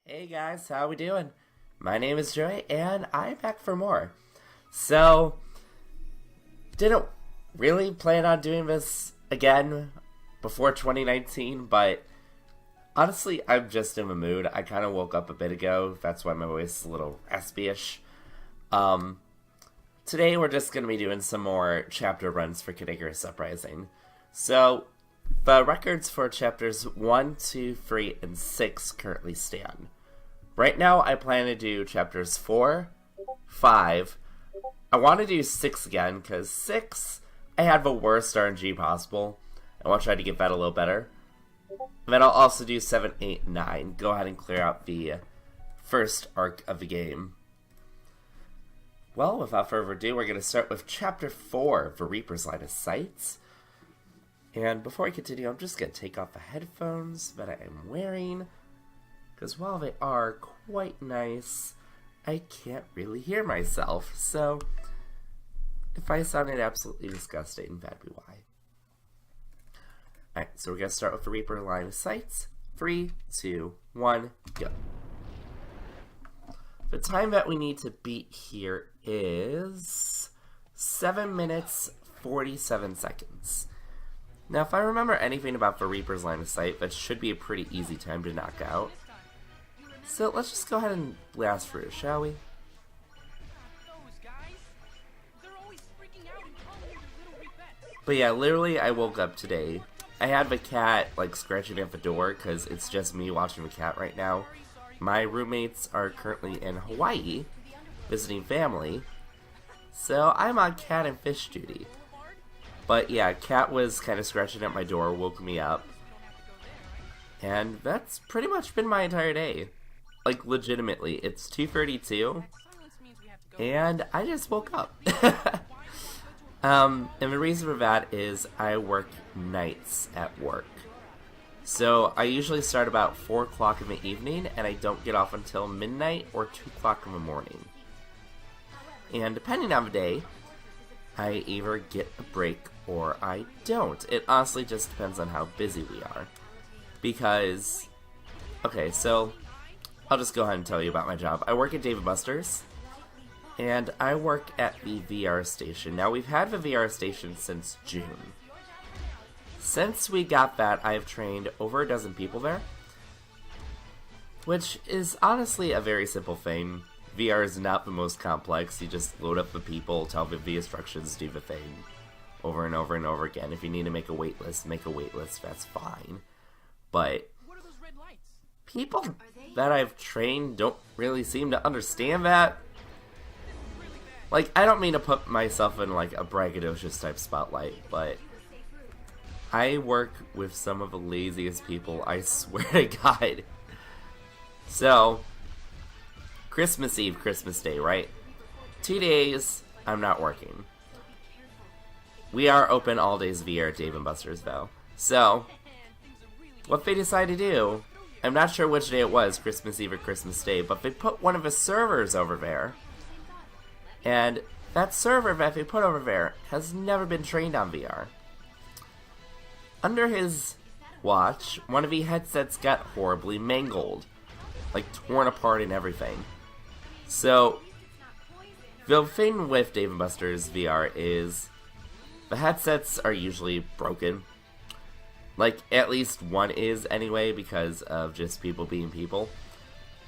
Hey guys, how we doing? My name is Joey, and I'm back for more. So, didn't really plan on doing this again before 2019, but honestly, I'm just in the mood. I kind of woke up a bit ago. That's why my voice is a little raspy-ish. Today we're just going to be doing some more chapter runs for Kid Icarus Uprising. So, the records for chapters 1, 2, 3, and 6 currently stand. Right now, I plan to do chapters 4, 5. I want to do 6 again, because 6, I had the worst RNG possible. I want to try to get that a little better. Then I'll also do 7, 8, 9. Go ahead and clear out the first arc of the game. Well, without further ado, we're going to start with chapter 4, The Reaper's Line of Sight. And before I continue, I'm just going to take off the headphones that I am wearing, because while they are quite nice, I can't really hear myself, so if I sounded absolutely disgusting, that'd be why. Alright, so we're going to start with the Reaper Line of Sight. 3, 2, 1, go. The time that we need to beat here is 7 minutes, 47 seconds. Now, if I remember anything about the Reaper's Line of Sight, that should be a pretty easy time to knock out. So let's just go ahead and blast through, shall we? But yeah, literally I woke up today. I had the cat like scratching at the door because it's just me watching the cat right now. My roommates are currently in Hawaii visiting family, so I'm on cat and fish duty. But yeah, cat was kind of scratching at my door, woke me up. And that's pretty much been my entire day. Like, legitimately, it's 2:32, and I just woke up. And the reason for that is I work nights at work. So I usually start about 4 o'clock in the evening, and I don't get off until midnight or 2 o'clock in the morning. And depending on the day, I either get a break or I don't. It honestly just depends on how busy we are. Because, okay, so I'll just go ahead and tell you about my job. I work at Dave & Buster's, and I work at the VR station. Now, we've had the VR station since June. Since we got that, I've trained over a dozen people there, which is honestly a very simple thing. VR is not the most complex. You just load up the people, tell them the instructions, do the thing over and over and over again. If you need to make a wait list, that's fine. But people that I've trained don't really seem to understand that. Like, I don't mean to put myself in, like, a braggadocious type spotlight, but I work with some of the laziest people, I swear to God. So, Christmas Eve, Christmas Day, right? 2 days, I'm not working. We are open all days VR at Dave & Buster's, though. So, what they decided to do, I'm not sure which day it was, Christmas Eve or Christmas Day, but they put one of the servers over there. And that server that they put over there has never been trained on VR. Under his watch, one of the headsets got horribly mangled. Like, torn apart and everything. So, the thing with Dave & Buster's VR is the headsets are usually broken. Like, at least one is anyway, because of just people being people.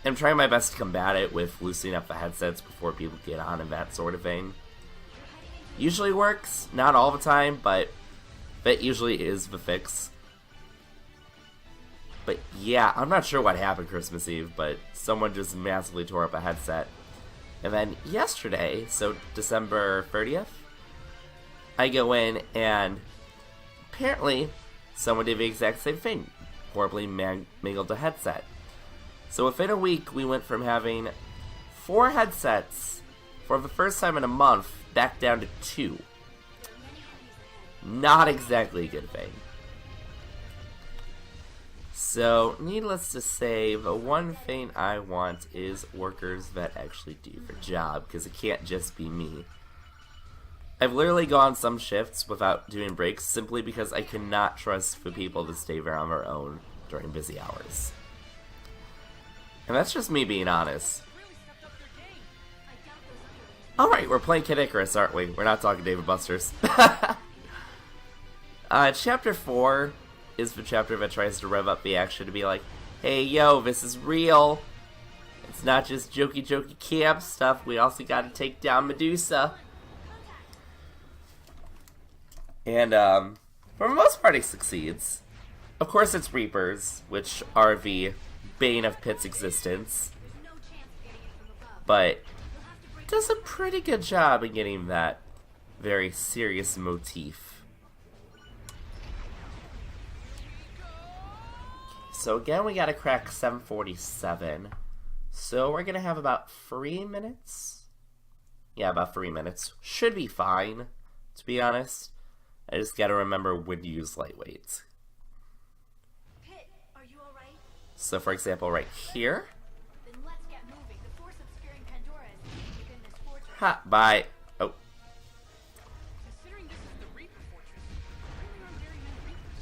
I'm trying my best to combat it with loosening up the headsets before people get on and that sort of thing. Usually works, not all the time, but that usually is the fix. But yeah, I'm not sure what happened Christmas Eve, but someone just massively tore up a headset. And then yesterday, so December 30th, I go in and apparently someone did the exact same thing. Horribly mangled a headset. So within a week, we went from having 4 headsets for the first time in a month back down to 2. Not exactly a good thing. So, needless to say, the one thing I want is workers that actually do their job, because it can't just be me. I've literally gone some shifts without doing breaks simply because I cannot trust for people to stay there on their own during busy hours. And that's just me being honest. Alright, we're playing Kid Icarus, aren't we? We're not talking David Buster's. Chapter 4 is the chapter that tries to rev up the action to be like, hey, yo, this is real. It's not just jokey camp stuff. We also gotta take down Medusa. And, for the most part, he succeeds. Of course, it's Reapers, which are the bane of Pit's existence. But does a pretty good job in getting that very serious motif. So again, we gotta crack 747. So we're gonna have about 3 minutes. Yeah, about 3 minutes. Should be fine, to be honest. I just gotta remember when to use lightweights. Pit, are you alright? So for example, right here. Then let's get moving. The force obscuring Pandora is deep within this fortress. Ha, bye. Oh. Considering this is the Reaper Fortress, really aren't very many Reapers.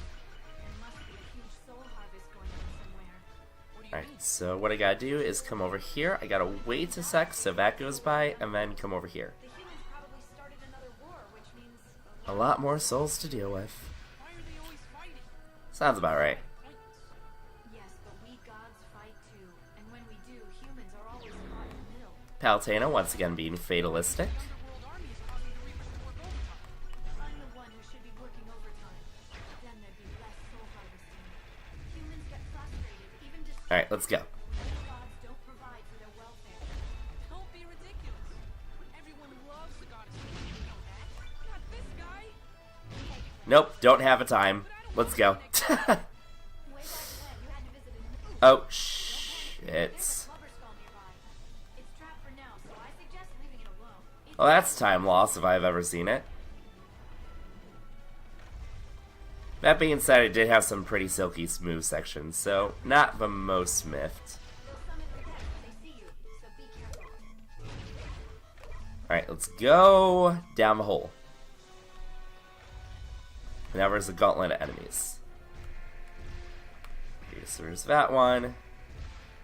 There must be a huge soul harvest going on somewhere. What do you Alright, so what I gotta do is come over here. I gotta wait a sec so that goes by, and then come over here. The humans probably started another war, which means A lot more souls to deal with. why are they always fighting? Sounds about right. Yes, but we gods fight too. And when we do, humans are always caught in the middle. Palutena once again being fatalistic. Underworld army is causing the Reapers to work overtime. I'm the one who should be working overtime. Then there'd be less soul harvesting. Humans get frustrated, even distracted. Alright, let's go. Gods don't provide for their welfare. Don't be ridiculous. Everyone loves the goddess. You know that. Not this guy. Nope, don't have a time. Let's go. Way back when, you had to visit a Oh, shit. There's a blubber skull nearby. It's trapped for now, so I suggest leaving it alone. Well, that's time loss if I've ever seen it. That being said, it did have some pretty silky smooth sections, so not the most miffed. They'll summon the pets when they see you, so be careful. Alright, let's go down the hole. Now there's a gauntlet of enemies. Okay, so there's that one.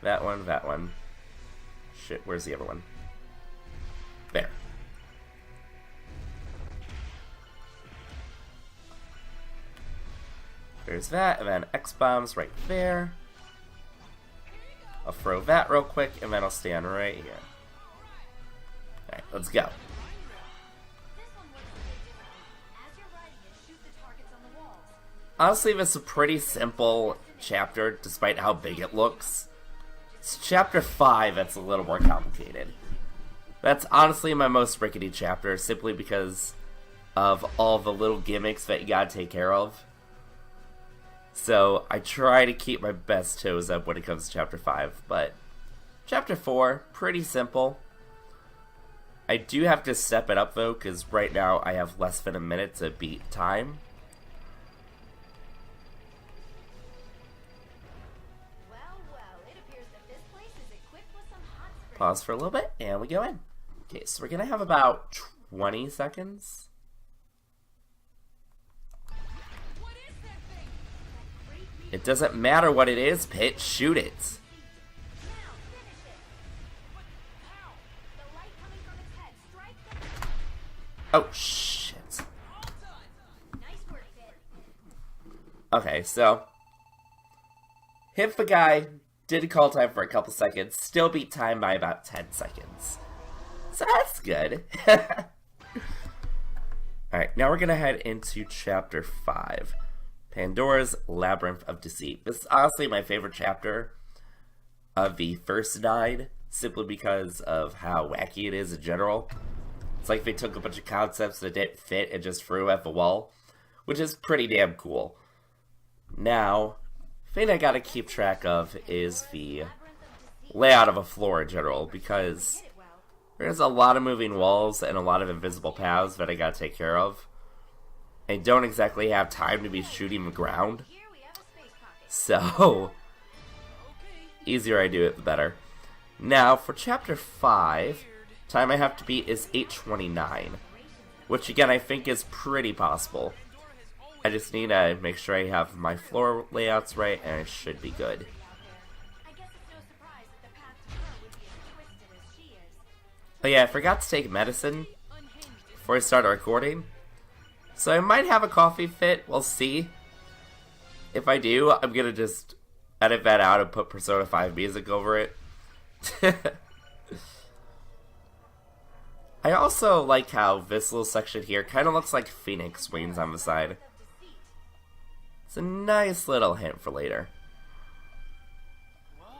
That one, that one. Shit, where's the other one? There. There's that, and then X-bombs right there. I'll throw that real quick, and then I'll stand right here. Alright, let's go. This one works a bit differently. As you're riding it, shoot the targets on the walls. Honestly, this is a pretty simple chapter, despite how big it looks. It's chapter 5 that's a little more complicated. That's honestly my most rickety chapter, simply because of all the little gimmicks that you gotta take care of. So, I try to keep my best toes up when it comes to chapter 5, but chapter 4, pretty simple. I do have to step it up though, because right now I have less than a minute to beat time. Well, it appears that this place is equipped with some hot springs. Pause for a little bit, and we go in. Okay, so we're gonna have about 20 seconds. What is that thing? It doesn't matter what it is, Pit, shoot it. Now, finish it. How? The light coming from its head. Strike them. Oh, shit. All done. Nice work, Pit. Okay, so hit the guy, did call time for a couple seconds, still beat time by about 10 seconds. So that's good. Alright, now we're gonna head into chapter 5. Pandora's Labyrinth of Deceit. This is honestly my favorite chapter of the first 9, simply because of how wacky it is in general. It's like they took a bunch of concepts that didn't fit and just threw at the wall, which is pretty damn cool. Now, the thing I gotta keep track of is the layout of a floor in general, because there's a lot of moving walls and a lot of invisible paths that I gotta take care of. I don't exactly have time to be shooting the ground, Here we have a space pocket. so easier I do it, the better. Now, for chapter 5, time I have to beat is 8:29. which again I think is pretty possible. I just need to make sure I have my floor layouts right, and I should be good. I guess it's no surprise that the path to her would be as twisted as she is. Oh yeah, I forgot to take medicine before I start recording. So I might have a coffee fit, we'll see. If I do, I'm gonna just edit that out and put Persona 5 music over it. I also like how this little section here kind of looks like phoenix wings on the side. It's a nice little hint for later.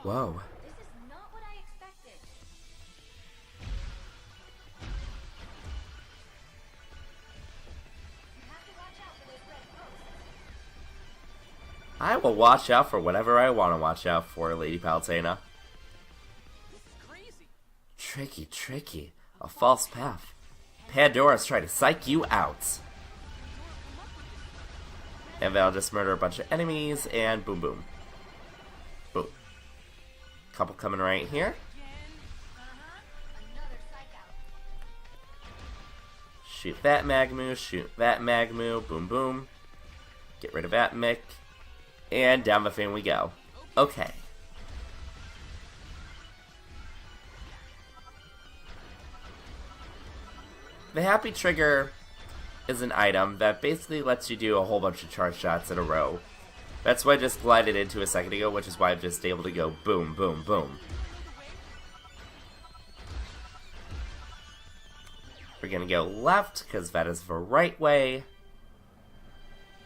Whoa. This is not what I expected. You have to watch out for those red posts. I will watch out for whatever I want to watch out for, Lady Palutena. This is crazy. Tricky, tricky. A false path. Pandora's trying to psych you out. And then I'll just murder a bunch of enemies, and boom, boom. Boom. Couple coming right here. Another psych out. Shoot that Magmu, shoot that Magmu, boom, boom. Get rid of that Mick. And down the thing we go. Okay. The Happy Trigger is an item that basically lets you do a whole bunch of charge shots in a row. That's what I just glided into a second ago, which is why I'm just able to go boom, boom, boom. We're gonna go left, because that is the right way.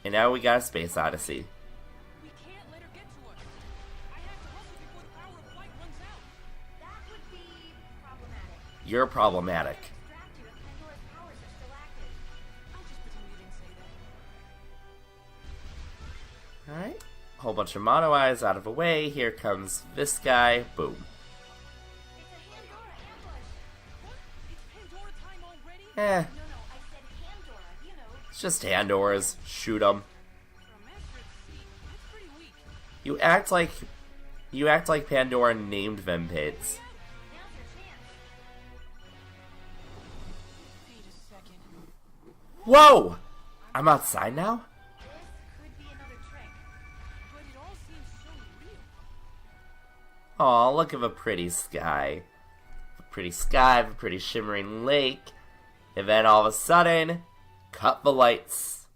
And now we got a Space Odyssey. We can't let her get to us. I have to hustle before the power of light runs out. That would be problematic. You're problematic. Distract you if Pandora's powers are still active. I'll just pretend you didn't say that. Alright. Whole bunch of mono eyes out of the way. Here comes this guy. Boom. It's a Pandora ambush. What? It's Pandora time already? Eh. No, I said Pandora, you know. It's just Pandora's. Shoot 'em. For a master at sea, that's pretty weak. You act like Pandora named them pits. Now's your chance. Wait a second. Whoa! I'm outside now? This could be another trick. But it all seems so real. Aw, look at the pretty sky. The pretty sky, the pretty shimmering lake. And then all of a sudden, cut the lights.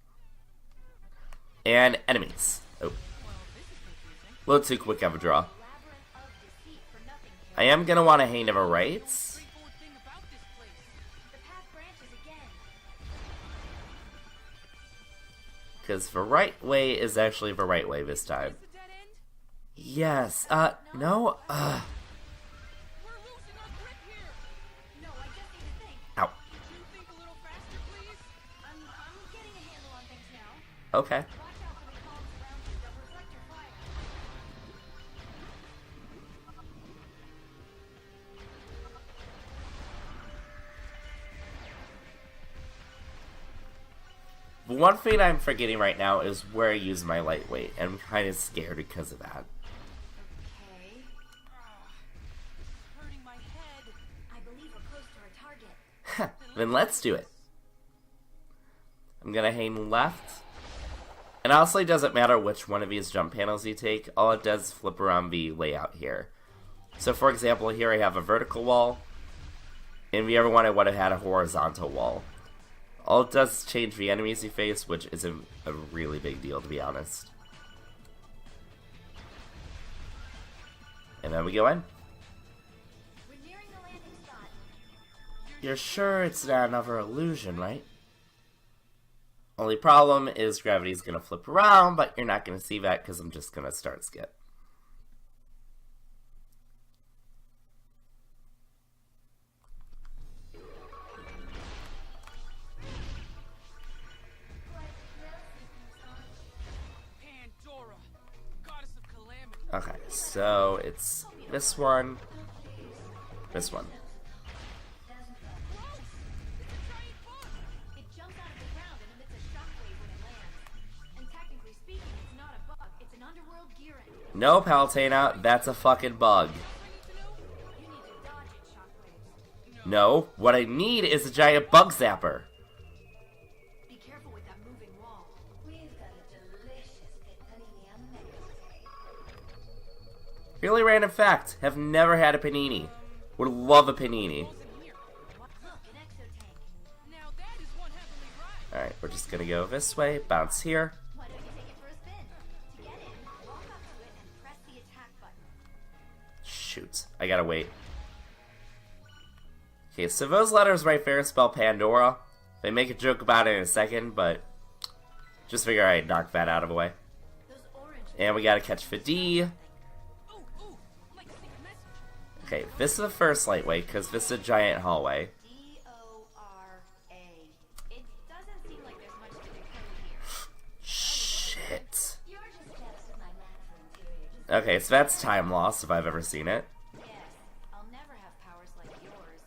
And enemies. Oh, Well, this is confusing. a little too quick of a draw. Labyrinth of deceit for nothing. I am gonna want to hang over rights. Straightforward thing about this place. The path branches again. Because the right way is actually the right way this time. Is the dead end? Yes, no, We're losing our grip here. No, I just need to think. ow. Can you think a little faster, please? I'm getting a handle on things now. Okay. Watch out for the columns around you. They'll reflect your fire. The one thing I'm forgetting right now is where I use my lightweight, and I'm kind of scared because of that. Okay. Hurting my head. I believe we're close to our target. Then let's do it. I'm gonna hang left. And honestly, it doesn't matter which one of these jump panels you take. All it does is flip around the layout here. So for example, here I have a vertical wall. And the other one I would have had a horizontal wall. All it does is change the enemies you face, which isn't a really big deal, to be honest. And then we go in. We're nearing the landing spot. You're sure it's not another illusion, right? Only problem is gravity's gonna flip around, but you're not gonna see that because I'm just gonna start skip. Pandora, goddess of calamity. Okay, so it's this one, this one. It jumps out of the ground and emits a shockwave when it lands. And technically speaking, it's not a bug. It's an underworld gearing. No, Palutena, that's a fucking bug. You need to dodge its shockwaves. No, what I need is a giant bug zapper. Really random fact. Have never had a panini. Would love a panini. Goes in here. Look, an exotank. Now that is one heavenly ride. Alright, we're just gonna go this way. Bounce here. Why don't you take it for a spin? To get in, walk up to it and press the attack button. Shoot. I gotta wait. Okay, so those letters right there spell Pandora. They make a joke about it in a second, but just figure I'd knock that out of the way. Those orange. And we gotta catch the D. Ooh, ooh. Like a secret message. Okay, this is the first lightweight, because this is a giant hallway. D-O-R-A. It doesn't seem like there's much to decode here. Shit. You're just jealous of my math room period. Okay, so that's time lost if I've ever seen it. Yes, I'll never have powers like yours.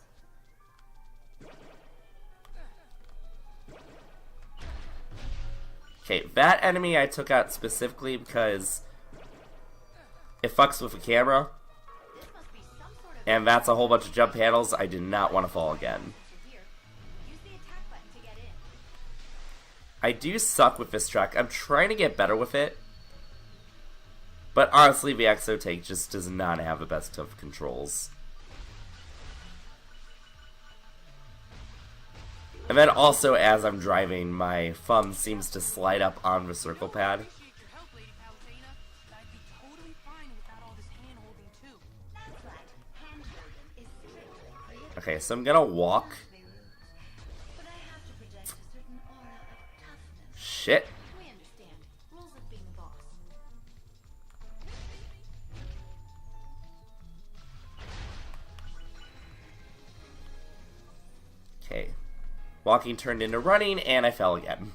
Okay, that enemy I took out specifically because it fucks with the camera, This must be some sort of and that's a whole bunch of jump handles. I did not want to fall again. answer here. Use the attack button to get in. I do suck with this track. I'm trying to get better with it. But honestly, the Exotake just does not have the best of controls. And then also, as I'm driving, my thumb seems to slide up on the circle pad. Appreciate your help, Lady Palutena. I'd be totally fine without all this hand-holding, too. That's right. Hand-holding is strictly prohibited. Okay, so I'm gonna walk. But I have to project a certain aura of toughness. Shit. We understand. Rules of being a boss. Okay. Walking turned into running, and I fell again.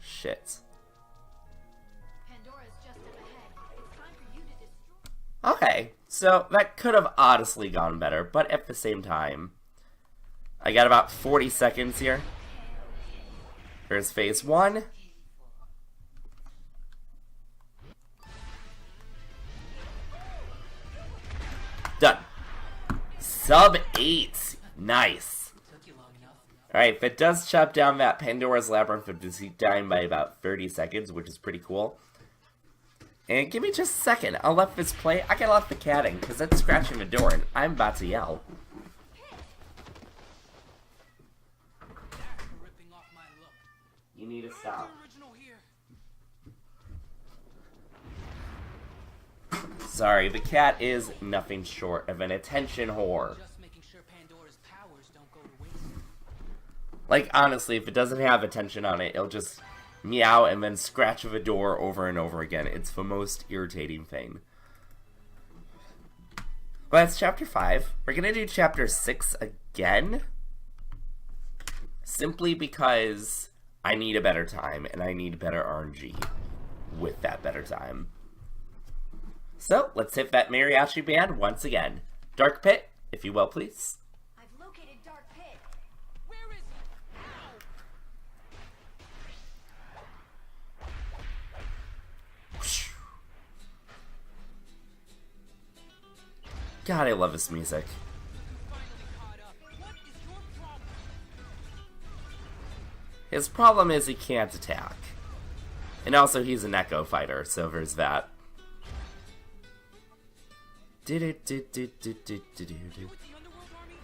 Shit. Pandora's just up ahead. It's time for you to destroy. Okay, so that could have honestly gone better, but at the same time, I got about 40 seconds here. Here's phase 1. Done. Sub 8. Nice. Alright, that does chop down that Pandora's Labyrinth of Deceit time by about 30 seconds, which is pretty cool. And give me just a second, I'll let this play. I gotta let the cat in, because it's scratching the door, and I'm about to yell. That's ripping off my look. You need to I'm stop. the original here. Sorry, the cat is nothing short of an attention whore. Just making sure Pandora's powers don't go to waste. Like, honestly, if it doesn't have attention on it, it'll just meow and then scratch the door over and over again. It's the most irritating thing. Well, that's chapter 5. We're gonna do chapter 6 again. Simply because I need a better time, and I need better RNG with that better time. So, let's hit that mariachi band once again. Dark Pit, if you will, please. I've located Dark Pit. Where is he? Ow! God, I love this music. Finally caught up. What is your problem? His problem is he can't attack. And also, he's an Echo fighter, so there's that. You with the Underworld Army?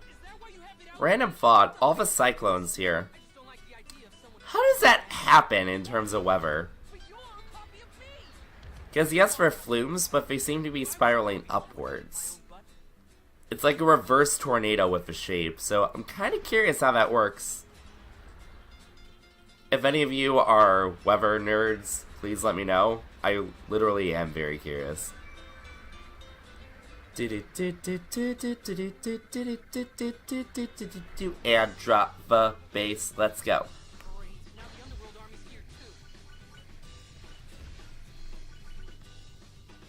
Is that why you have it out? Random thought, all the cyclones here. I just don't like the idea of someone How does that happen in terms of weather? but you're a copy of me. Because yes, they're flumes, but they seem to be spiraling upwards. But It's like a reverse tornado with a shape, so I'm kind of curious how that works. If any of you are weather nerds, please let me know. I literally am very curious. And drop the bass. Let's go. great. Now the Underworld Army's here too.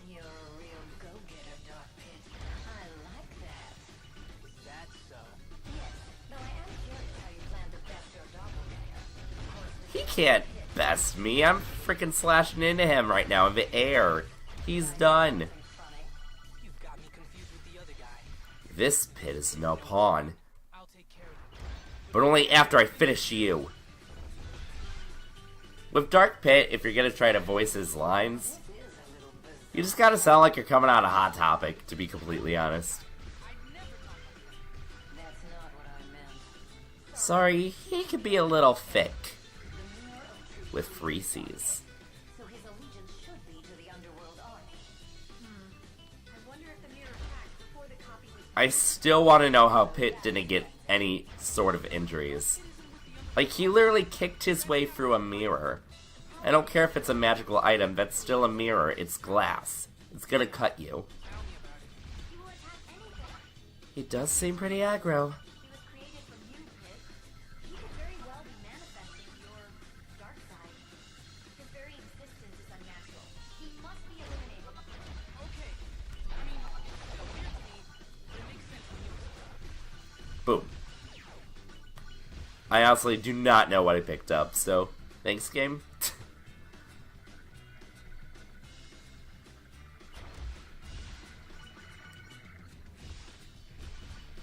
You're a real go-getter, Dark Pit. I like that. Is that so? Yes, though I am curious how you plan to best your doppelganger. Of course, He can't best me. I'm freaking slashing into him right now in the air. He's done. funny. You've got me confused with the other guy. This pit is no pawn. I'll take care of it. But only after I finish you. With Dark Pit, if you're gonna try to voice his lines, This is a little You just gotta sound like you're coming on a Hot Topic, to be completely honest. I'd never talk like this. That's not what I meant. Sorry, he could be a little thick The mirror of truth. with free C's. So his allegiance should be to the underworld army. I wonder if the mirror cracked before the copy was. I still want to know how Pitt didn't get any sort of injuries. Like, he literally kicked his way through a mirror. I don't care if it's a magical item, that's still a mirror. It's glass. It's gonna cut you. He will attack anything. He does seem pretty aggro. He was created from you, Pit. He could very well be manifesting your dark side. His very existence is unnatural. He must be eliminated. Okay. I mean, it's weird to me, but it makes sense when you explain. Boom. I honestly do not know what I picked up, so thanks, game.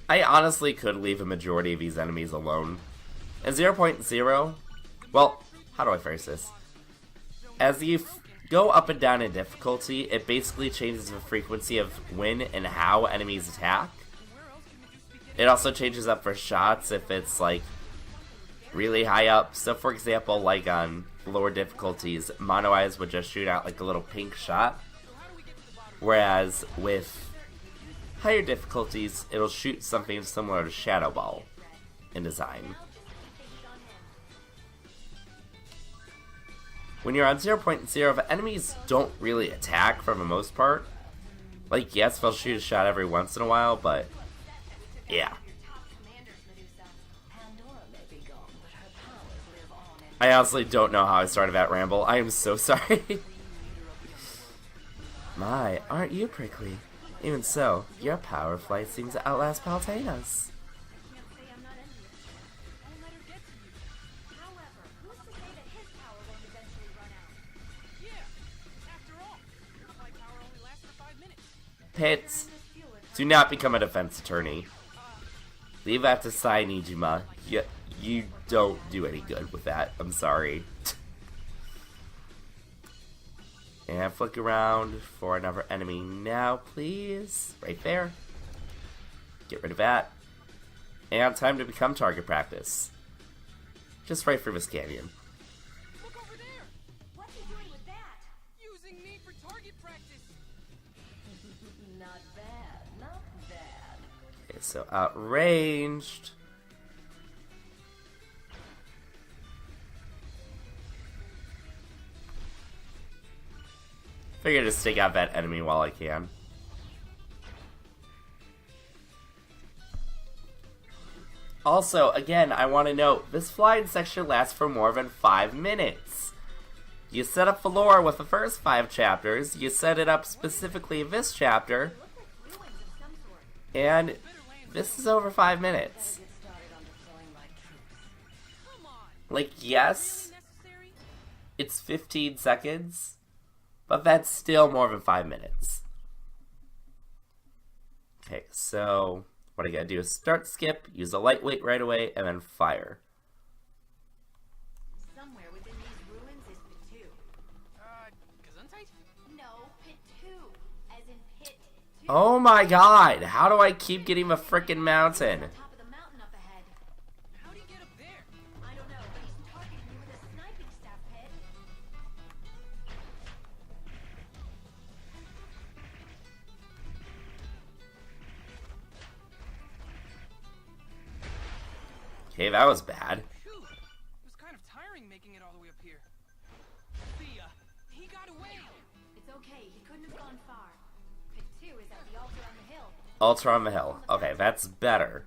I honestly could leave a majority of these enemies alone. At 0.0, well, how do I phrase this? As you go up and down in difficulty, it basically changes the frequency of when and how enemies attack. It also changes up for shots if it's like really high up. So for example, like on lower difficulties, Mono Eyes would just shoot out like a little pink shot. Whereas with higher difficulties, it'll shoot something similar to Shadow Ball in design. When you're on 0.0, the enemies don't really attack for the most part. Like, yes, they'll shoot a shot every once in a while, but yeah. Pandora may be gone, but her powers live on in I honestly don't know how I started that ramble. I am so sorry. My, aren't you prickly? Even so, your power of flight seems to outlast Palutena's. Can't say I'm not envious. Don't let her get to you. However, who's to say that his power won't eventually run out? Yeah. After all, my power only lasts for 5 minutes. Pits, This fuel is do not become a defense attorney. Leave that to Sai Nijima. You don't do any good with that. I'm sorry. And flick around for another enemy now, please. Right there. Get rid of that. And time to become target practice. Just right through this canyon. Look over there. What's he doing with that? Using me for target practice. not bad, not bad. Okay, so outranged. Figure to take out that enemy while I can. Also, again, I want to note, this flying section lasts for more than 5 minutes. You set up the lore with the first 5 chapters, you set it up specifically this chapter, Ruins of some sort. and this is over 5 minutes. Get started on deploying my troops. Come on. Like, yes, Really necessary? it's 15 seconds, but that's still more than 5 minutes. Okay, so what I gotta do is start skip, use a lightweight right away, and then fire. Somewhere within these ruins is Pit 2. Gesundheit? No, Pit 2. As in Pit 2. Oh my god, how do I keep getting the frickin' mountain? Top of the mountain up ahead. How do you get up there? I don't know, but he's targeting you with a sniping staff, Pit. Okay, that was bad. Phew. It was kind of tiring making it all the way up here. See ya. He got away. It's okay, he couldn't have gone far. Pit 2 is at the altar on the hill. Altar on the hill. Okay, that's better.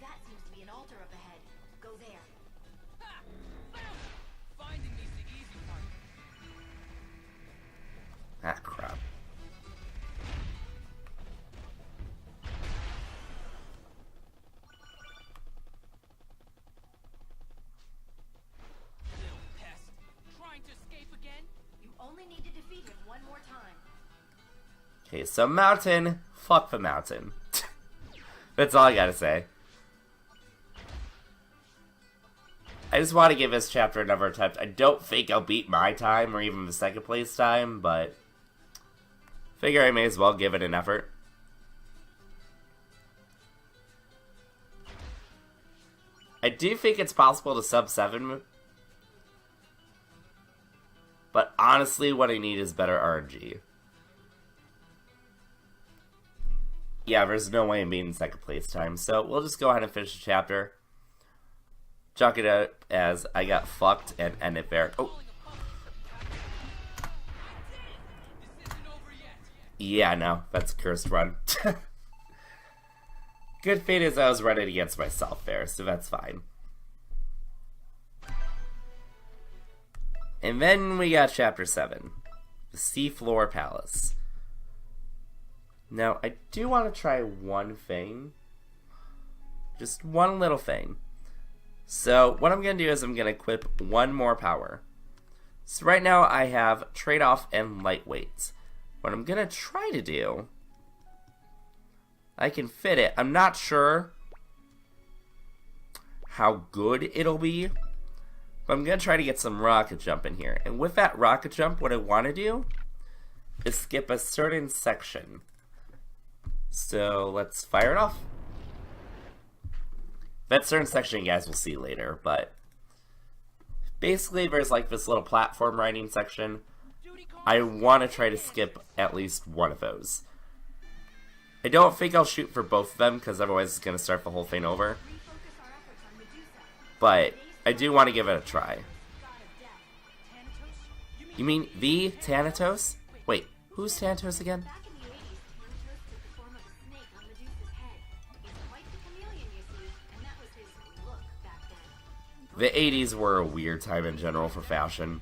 That seems to be an altar up ahead. Go there. Ha! Found it. Finding me's the easy part. Ah, crap. Little pest. Trying to escape again? You only need to defeat him one more time. Okay, so mountain. Fuck the mountain. That's all I gotta say. I just want to give this chapter another attempt. I don't think I'll beat my time or even the second place time, but Figure I may as well give it an effort. I do think it's possible to sub 7. But honestly, what I need is better RNG. Yeah, there's no way I'm being in second place time, so we'll just go ahead and finish the chapter. Chalk it up as I got fucked and end it there. Oh. Yeah, no, that's a cursed run. Good fate is I was running against myself there, so that's fine. And then we got Chapter 7, the Seafloor Palace. Now, I do want to try one thing. Just one little thing. So, what I'm going to do is I'm going to equip one more power. So right now I have trade-off and lightweight. What I'm going to try to do... I can fit it. I'm not sure how good it'll be. But I'm going to try to get some rocket jump in here. And with that rocket jump, what I want to do is skip a certain section. So let's fire it off. That certain section you guys will see later, but basically there's like this little platform riding section. I want to try to skip at least one of those. I don't think I'll shoot for both of them because otherwise it's going to start the whole thing over. But I do want to give it a try. You mean the Thanatos? Wait, who's Thanatos again? The 80s were a weird time in general for fashion.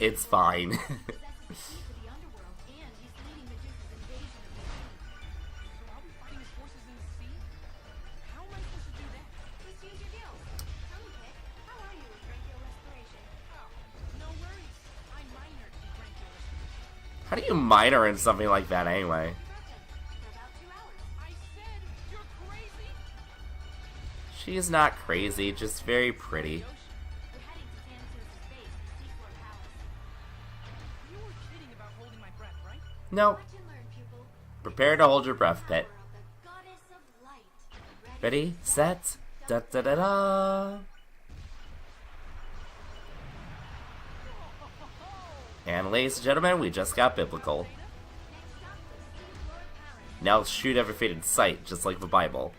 It's fine. How do you minor in something like that anyway? She is not crazy, just very pretty. No. Prepare to hold your breath, Pit. Ready, set, da da da da. And ladies and gentlemen, we just got biblical. Now let's shoot everything in sight, just like the Bible.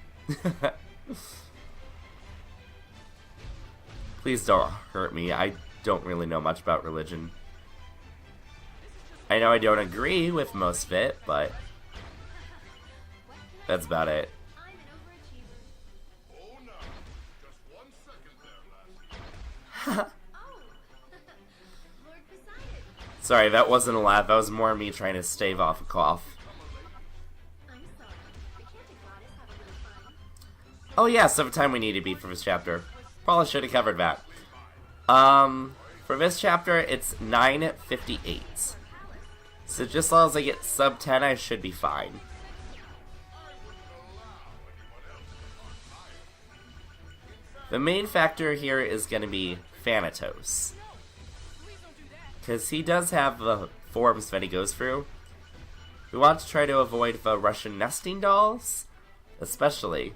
Please don't hurt me, I don't really know much about religion. I know I don't agree with most of it, but that's about it. Sorry, that wasn't a laugh, that was more me trying to stave off a cough. Oh yeah, so the time we need to beat for this chapter. Probably should have covered that. For this chapter, it's 9:58. So just as long as I get sub 10, I should be fine. The main factor here is going to be Thanatos. Because he does have the forms that he goes through. We want to try to avoid the Russian nesting dolls, especially.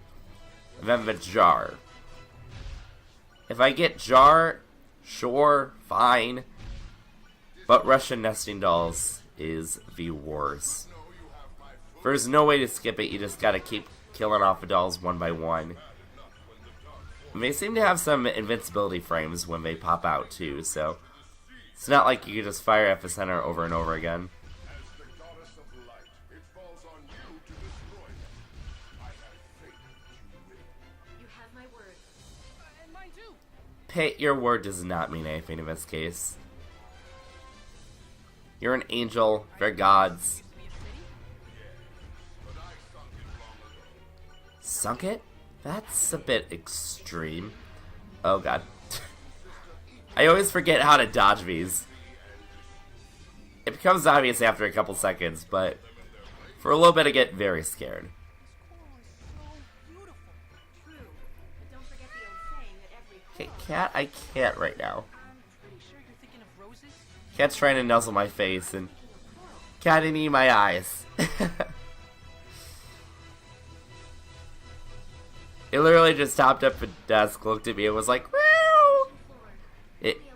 And then the jar. If I get jar, sure, fine. But Russian nesting dolls is the worst. There's no way to skip it, you just gotta keep killing off the dolls one by one. And they seem to have some invincibility frames when they pop out too, so it's not like you can just fire at the center over and over again. Pit, your word does not mean anything in this case. You're an angel, they're gods. Sunk it? That's a bit extreme. Oh god. I always forget how to dodge these. It becomes obvious after a couple seconds, but for a little bit I get very scared. Okay, cat, I can't right now. Cat's trying to nuzzle my face, and Kinda need my eyes. It literally just stopped up at the desk, looked at me, and was like, "Woo!"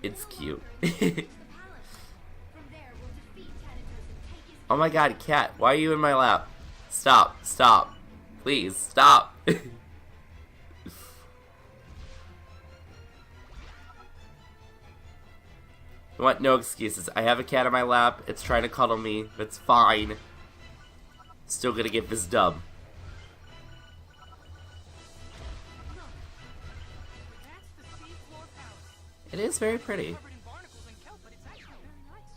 It's cute. Oh my god, cat, why are you in my lap? Stop, stop. Please, stop. I want no excuses. I have a cat in my lap. It's trying to cuddle me. It's fine. Still gonna get this dub. That's the seafloor palace. It is very pretty. Covered in barnacles and kelp, but it's actually very nice.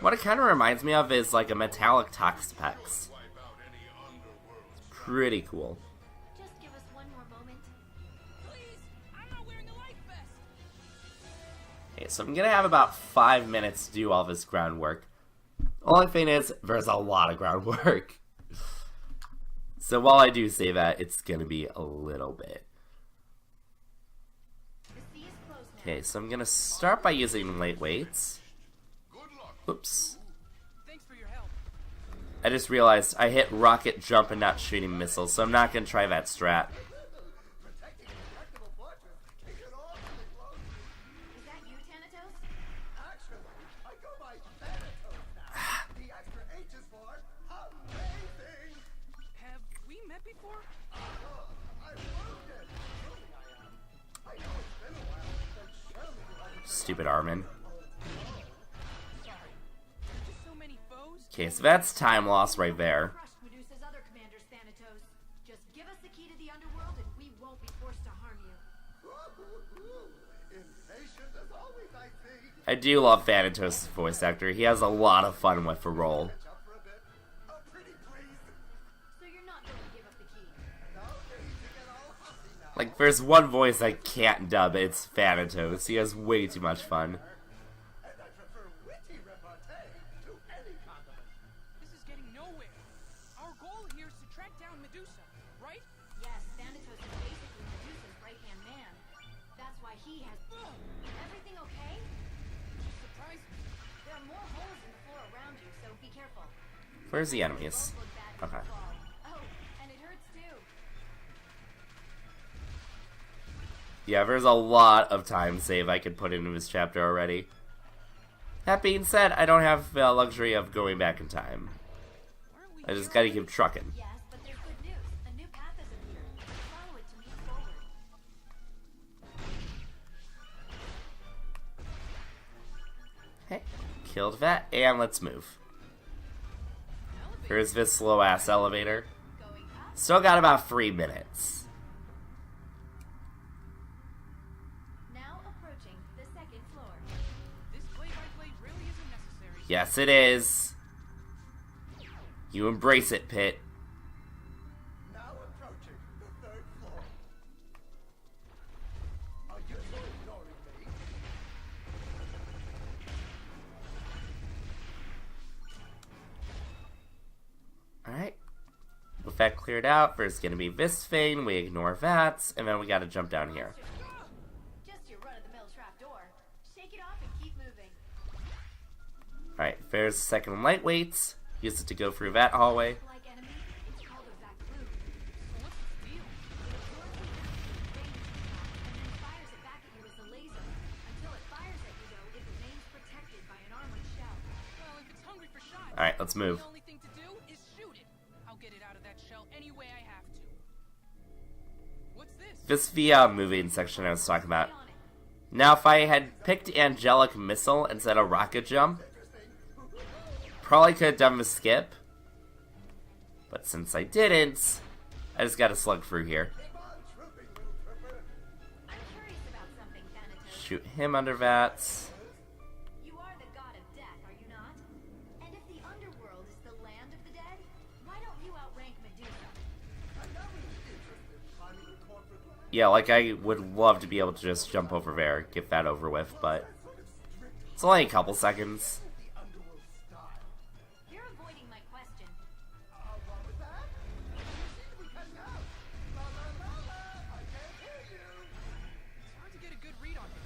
What it kind of reminds me of is like a metallic Toxapex. Pretty cool. Just give us one more moment. Please, I'm not wearing a life vest. Okay, so I'm gonna have about 5 minutes to do all this groundwork. Only thing is, there's a lot of groundwork. So while I do say that, it's gonna be a little bit. The sea is closed now. Okay, so I'm gonna start by using light weights. Oops. Thanks for your help. I just realized I hit rocket jump and not shooting missiles, so I'm not gonna try that strat. Is that you, Thanatos? Have we met before? Stupid Armin. Just so many foes. Okay, so that's time loss right there. Crushed Medusa's other commanders, Thanatos. Just give us the key to the underworld and we won't be forced to harm you. I do love Thanatos' voice actor. He has a lot of fun with the role. So you're not going to give up the key. Like, there's one voice I can't dub, it's Thanatos. He has way too much fun. This is getting nowhere. Our goal here is to track down Medusa, right? Yes, Thanatos is basically Medusa's right-hand man. That's why he has... Everything okay? Surprise me. There are more holes in the floor around you, so be careful. Where's the enemies? Both look bad when Okay. you fall. Oh, and it hurts too. Yeah, there's a lot of time save I could put into this chapter already. That being said, I don't have the luxury of going back in time. Aren't we I just here gotta keep trucking. Yes, but there's good news. A new path has appeared. Follow it to move forward. Okay, killed that, and let's move. Here's this slow-ass elevator. Going up. Still got about 3 minutes. Now approaching the second floor. This play-by-play really isn't necessary. Yes, it is. You embrace it, Pit. Now approaching the third floor. Are you two ignoring me? Alright. With that cleared out, there's gonna be this thing, we ignore that, and then we gotta jump down here. Just your run-of-the-mill trapdoor. Shake it off and keep moving. Alright, there's the second lightweight. Use it to go through that hallway. Like enemy, it's called a vac loop. What's the deal? It absorbs the energy from the danger trap and then fires it back at you as a laser. Until it fires at you, though, it remains protected by an armored shell. Well, if it's hungry for shots, Alright, let's move. the only thing to do is shoot it. I'll get it out of that shell any way I have to. What's this? This is the moving section I was talking about. Stay on it. Now, if I had picked Angelic Missile instead of Rocket Jump, probably could have done the skip. But since I didn't, I just gotta slug through here. Keep on trooping, little trooper. I'm curious about something, Thanatos. Shoot him under that. You are the god of death, are you not? And if the underworld is the land of the dead, why don't you outrank Medusa? I'm not really interested in climbing the corporate ladder. Yeah, like I would love to be able to just jump over there, get that over with, but it's only a couple seconds. The underworld style. You're avoiding my question. What was that? You seem to be cutting out. La la la la. I can't hear you. It's hard to get a good read on him.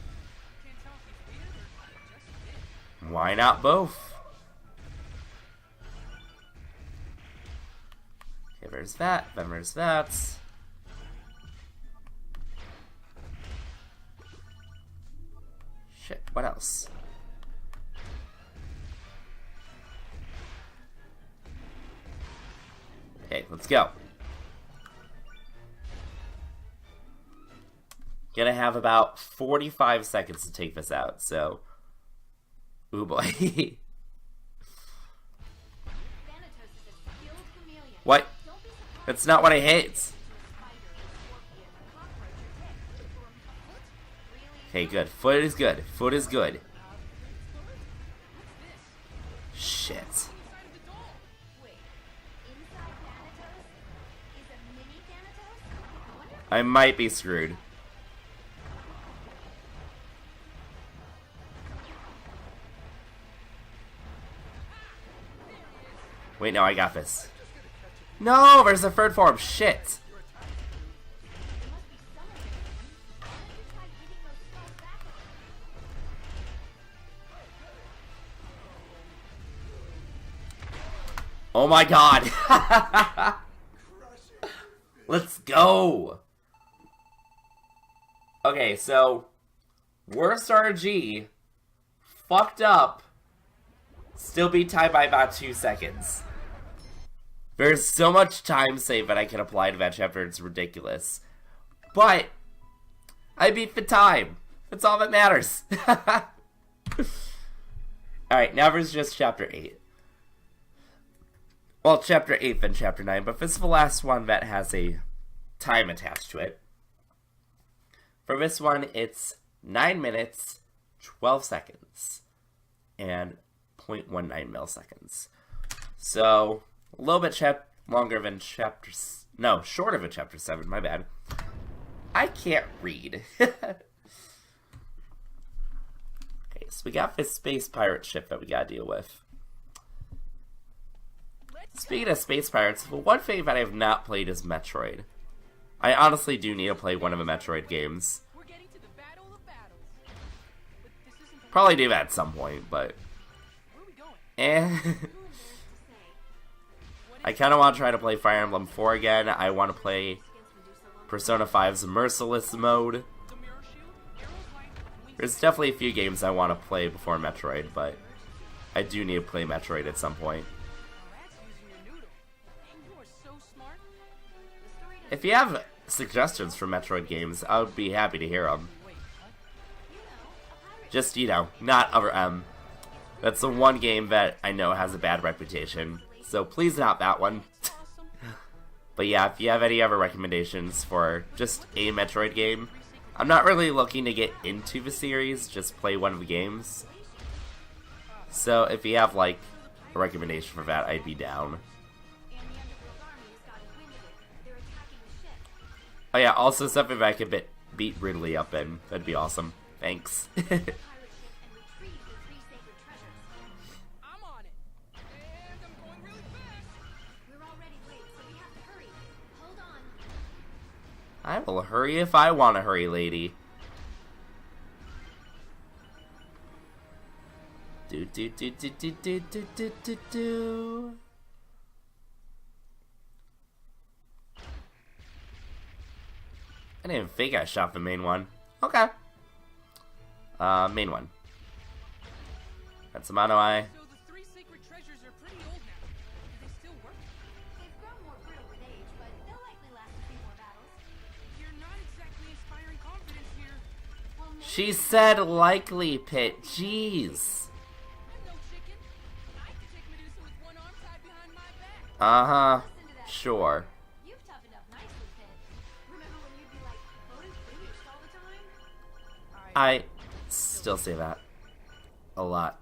Can't tell if he's weird or just dead. Why not both? versus that, Ven versus that. Shit, what else? Okay, let's go. Gonna have about 45 seconds to take this out, so... Ooh boy. Thanatos is a skilled chameleon. What? Don't be surprised That's not what I hit. if a spider, scorpion, a cockroach, or tick. Or a foot? Really? Okay, good. Foot is good. Foot is good. Shit. Inside of the doll. Wait. Inside Thanatos is a mini Thanatos? I wonder if I might be screwed. Wait, no, I got this. No, there's a third form. Shit. there must be some of it. Why don't you try hitting those skulls back at them? Oh my god. Let's go. Okay, so worst RG fucked up. Still be tied by about 2 seconds. There's so much time saved that I can apply to that chapter, it's ridiculous. But I beat the time. That's all that matters. Alright, now there's just chapter 8. Well, chapter 8 then chapter 9, but this is the last one that has a time attached to it. For this one, it's 9 minutes, 12 seconds, and 0.19 milliseconds. So, a little bit longer than chapter... No, shorter than chapter 7, my bad. I can't read. Okay, so we got this space pirate ship that we gotta deal with. Speaking of space pirates, the one thing that I have not played is Metroid. I honestly do need to play one of the Metroid games. We're getting to the battle of battles. But this isn't the Probably do that at some point, but... Where are we going? I kind of want to try to play Fire Emblem 4 again. I want to play Persona 5's Merciless mode. The mirror shoe, arrows light, wings. There's definitely a few games I want to play before Metroid, but I do need to play Metroid at some point. Now that's using your noodle. And you are so smart. The story If you have suggestions for Metroid games, I would be happy to hear them. Wait, what? Just, you know, not other That's the one game that I know has a bad reputation, so please not that one. Awesome. But yeah, if you have any other recommendations for just a Metroid game, I'm not really looking to get into the series, just play one of the games. So if you have, like, a recommendation for that, I'd be down. and the Underworld army has got wind of it. They're attacking the ship. Oh yeah, also something that I could beat Ridley up in. That'd be awesome. Thanks. Pirate ship and retrieve the 3 sacred treasures. I'm on it. And I'm going really fast. We're already late, so we have to hurry. Hold on. I will hurry if I want to hurry, lady. Do do do do do do do do do do. I didn't think I shot the main one. Okay. Main one. That's a mono eye. So the 3 sacred treasures are pretty old now. Do they still work? They've grown more brittle with age, but they'll likely last a few more battles. You're not exactly inspiring confidence here. Well, maybe She said likely, Pit. Jeez. I'm no chicken. I can take Medusa with one arm tied behind my back. Uh-huh. listen to that. Sure. You've toughened up nicely, Pit. Remember when you'd be like, voting foolish all the time? I still say that a lot.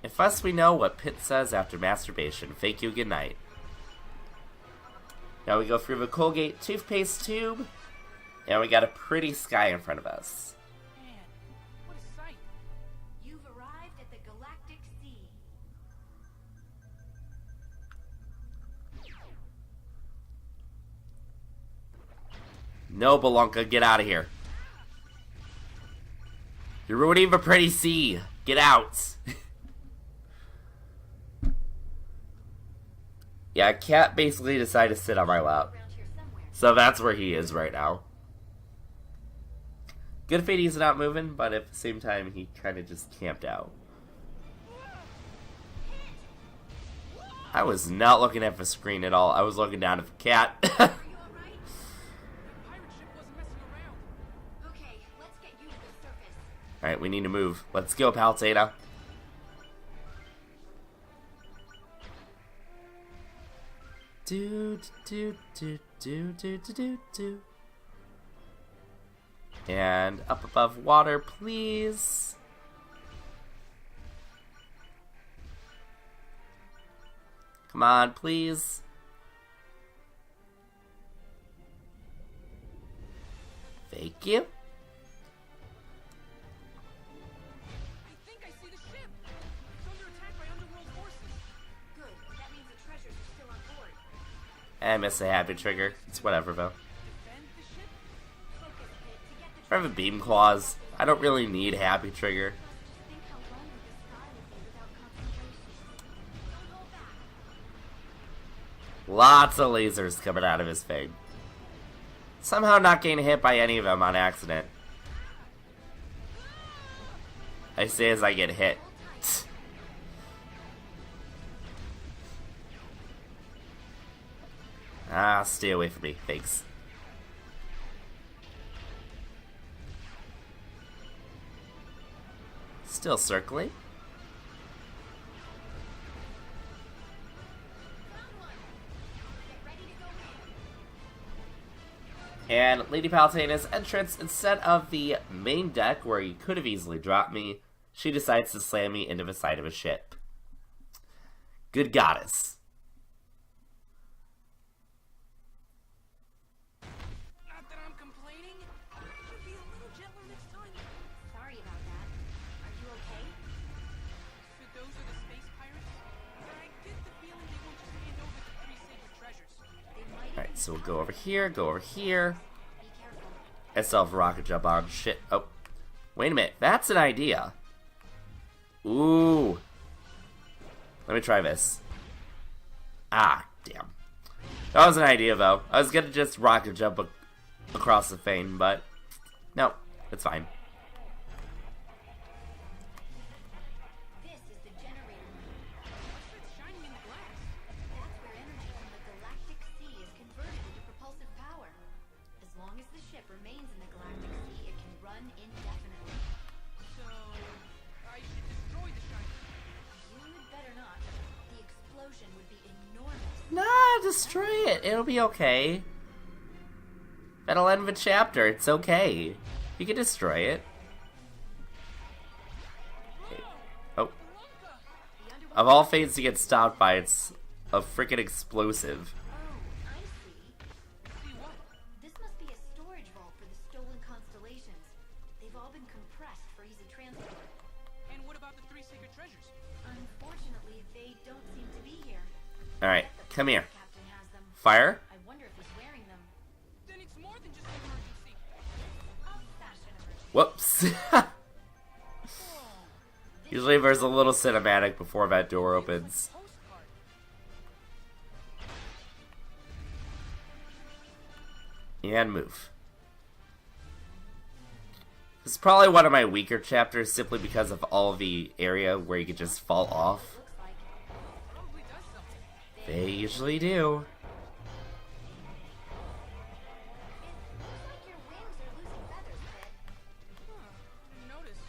If thus we know what Pitt says after masturbation, thank you, good night. Now we go through the Colgate toothpaste tube, and we got a pretty sky in front of us. Man, what a sight. You've arrived at the Galactic Sea. No, Belunka, get out of here. You're ruining the pretty sea. Get out. Yeah, Cat basically decided to sit on my lap. Around here somewhere. So that's where he is right now. Good thing he's not moving, but at the same time, he kind of just camped out. I was not looking at the screen at all. I was looking down at the cat. Are you alright? That pirate ship wasn't messing around. Okay, let's get you to the surface. Alright, we need to move. Let's go, Palutena. Do do do do do do do do. And up above water, please. Come on, please. Thank you. I think I see the ship. It's under attack by underworld forces. Good. That means the treasures are still on board. I missed a happy trigger. It's whatever, though. Defend the ship? Focus, kid. To get the If I have a beam claws, I don't really need happy trigger. think how lonely the sky would be without concentration. Don't hold back. Lots of lasers coming out of his thing. Somehow not getting hit by any of them on accident. I say as I get hit. Ah, stay away from me. Thanks. Still circling. Get ready to go in. And Lady Palutena's entrance, instead of the main deck where you could have easily dropped me, she decides to slam me into the side of a ship. Good goddess. Not that I'm complaining. Should be a little gentler next time. Sorry about that. Are you okay? So those are the space pirates? I get the feeling they won't just hand over the 3 sacred treasures. They might Alright, so we'll go over here, go over here. be careful. I still have a rocket jump on. Shit. Oh. Wait a minute. That's an idea. Ooh. Let me try this. Ah, damn. That was an idea, though. I was gonna just rocket jump across the thing, but no, it's fine. This is the generator room. What's that shining in the glass? That's where energy from the galactic sea is converted into propulsive power. As long as the ship remains in the galactic sea, it can run indefinitely. So I should destroy the shiny. You'd better not. The explosion would be enormous. Nah, destroy it. It'll be okay. That'll end the chapter. It's okay. You can destroy it. Okay. Oh. Lunka! The underworld. Of all fates to get stopped by, it's a freaking explosive. Oh, I see. See what? This must be a storage vault for the stolen constellations. They've all been compressed for easy transport. And what about the 3 sacred treasures? Unfortunately, they don't seem to be here. Alright, Bet the come here. captain has them. Fire? I wonder if he's wearing them. Then it's more than just an emergency. A fashion emergency. Whoops. Usually there's a little cinematic before that door opens. Postcard. And move. This is probably one of my weaker chapters simply because of all the area where you could just fall off. Looks like Probably does something. They usually do. looks like your wings are losing feathers, Pit. Huh. Didn't notice.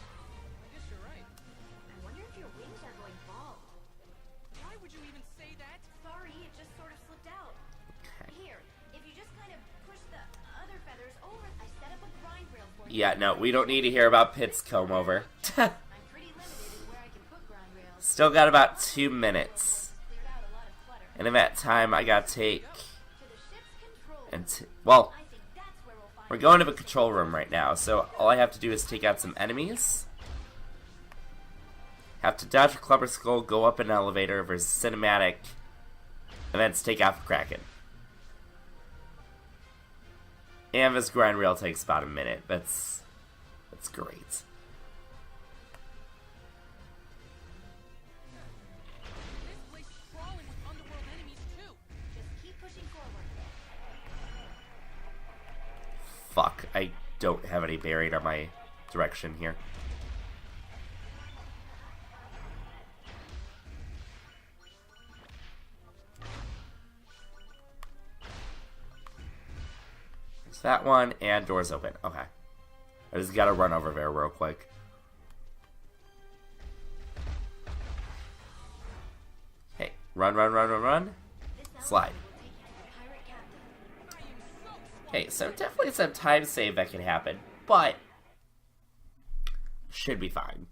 I guess you're right. I wonder if your wings are going bald. Why would you even say that? Sorry, it just sort of slipped out. Okay. Here, if you just kind of push the other feathers over, I set up a grind rail for you. Yeah, no, we don't need to hear about Pit's comb over. I'm pretty limited in where I can put grind rails. Still got about 2 minutes. Cleared out a lot of clutter. And in that time, I gotta take... To the ship's control. And well, I think that's where we'll find we're going to the control room right now, so all I have to do is take out some enemies. Have to dodge a clubber skull, go up an elevator versus cinematic, and then take out the Kraken. And this grind rail takes about a minute. That's great. This place is crawling with underworld enemies too. fuck. I don't have any buried on my direction here. There's that one, and doors open. Okay. I just gotta run over there real quick. Hey, run, run, run, run, run. Slide. Okay, so definitely some time save that can happen, but should be fine.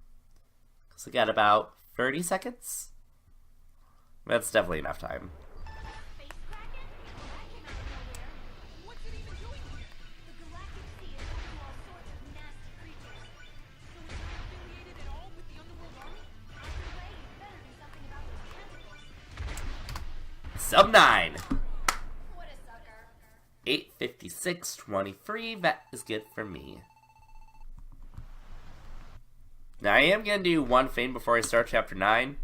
Because we got about 30 seconds? That's definitely enough time. Space Kraken? That came out of nowhere. What's it even doing here? The Galactic Sea is home to all sorts of nasty creatures. So it's not affiliated at all with the Underworld Army? Either way, you better do something about those tentacles. Sub 9. What a sucker. 8:56:23. That is good for me. Now I am gonna do one thing before I start chapter 9.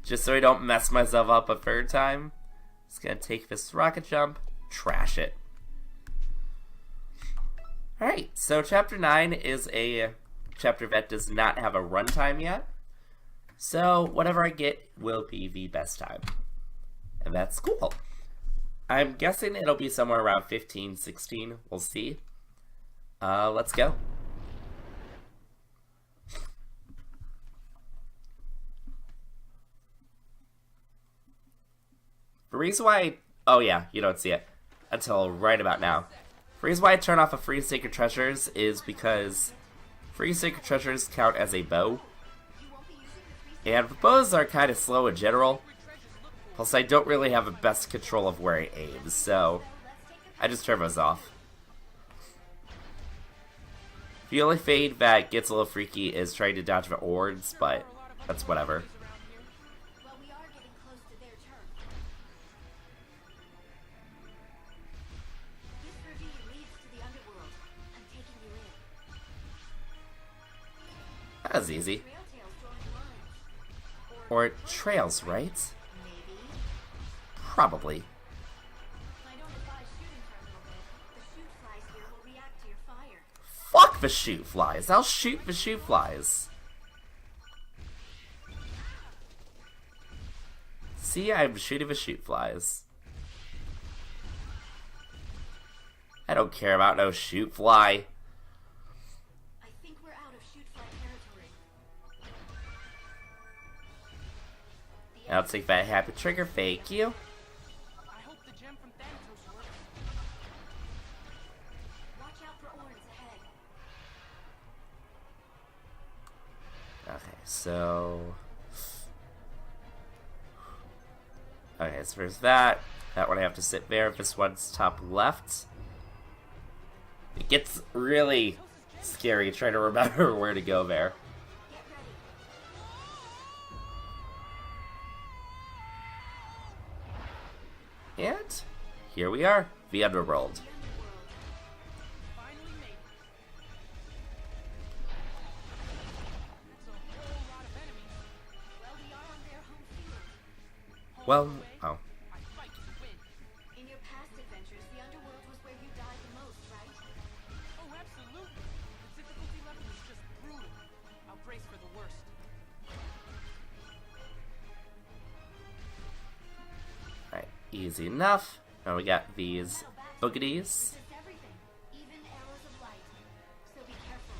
Just so I don't mess myself up a third time. Just gonna take this rocket jump, trash it. Alright, so chapter 9 is a chapter that does not have a runtime yet. So whatever I get will be the best time. And that's cool. I'm guessing it'll be somewhere around 15, 16. We'll see. Let's go. The reason why... Oh yeah, you don't see it until right about now. The reason why I turn off a free sacred treasures is because free sacred treasures count as a bow. And the bows are kind of slow in general. Plus, I don't really have the best control of where I aim, so I just turn those off. The only fade that gets a little freaky is trying to dodge the orbs, but that's whatever. Well, we are getting close to their turn. This ravine leads to the underworld. I'm taking you in. That was easy. Trailtails drawing lines. Or trails, right? Maybe. Probably. I don't advise shooting for a little bit. The shoot flies here will react to your fire. Fuck the shoot flies. I'll shoot the shoot flies. See, I'm shooting the shoot flies. I don't care about no shoot fly. I think we're out of shoot fly territory. I'll take that happy trigger. Thank you. I hope the gem from Thanatos works. Watch out for orbs ahead. Okay, so... Okay, so there's that. That one I have to sit there. This one's top left. It gets really scary trying to remember where to go there. Get ready. And here we are, the underworld. The underworld. Finally made it. That's a whole lot of enemies. Well, we are on their home field. Well, oh. I fight to win. In your past adventures, the underworld was where you died the most, right? Oh, absolutely. The difficulty level is just brutal. I'll brace for the worst. Alright, easy enough. Now we got these boogities. Resist everything, even arrows of light. So be careful.